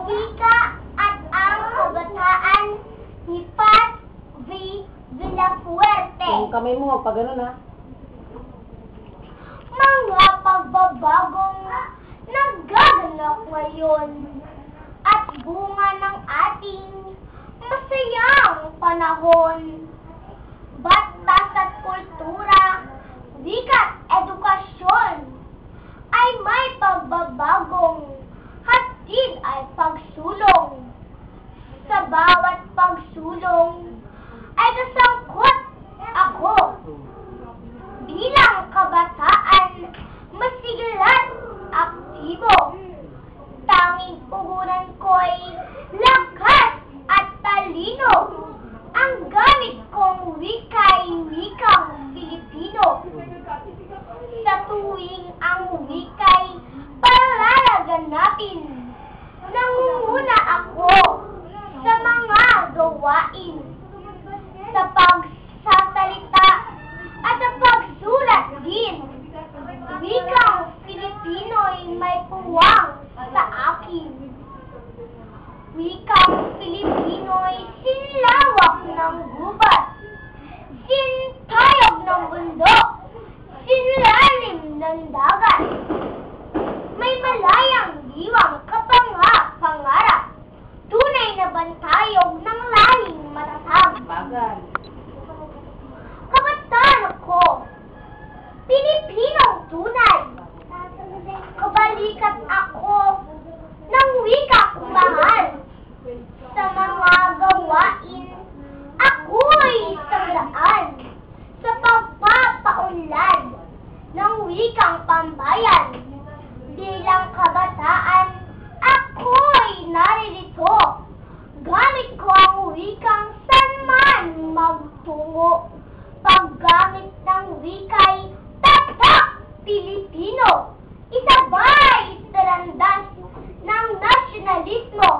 wika at ang kabataan ni Pat V. Villafuerte. Yung kamay mo, pag gano'n ha. Mga pagbabagong nagaganap ngayon at bunga ng ating masayang panahon. Batas at kultura, wika't edukasyon ay may pagbabagong hatid ay pagsulong. Sa bawat pagsulong ay kasangkot ako. Bilang kabataan, masiglat, aktibo. Tanging puhunan ko'y lakas at talino. Ang gamit kong wika'y wikang Pilipino. Sa tuwing ang wika'y palalaganapin, nangunguna ako sa mga gawain. Sa pagsasalita at sa pagsulat din, wikang Pilipino'y may puwang sa akin. Wikang Pilipino'y sinlawak ng gubat, sintayog ng bundok, sinlalim ng dagat. May malayang diwang kapanga-pangarap, tunay na bantayog ng laling matatag. Bagal. Kabataan ako, Pilipinong tunay. Kabalikat ako ng wika kong mahal. Sa mga gawain, ako'y sanglaan. Sa pagpapaunlad ng wikang pambayan. Bilang kabataan, ako'y naririto. Gamit ko ang wikang saan man magtungo. Paggamit ng wika'y tatak Pilipino. Isabay sa landas ng nasyonalismo.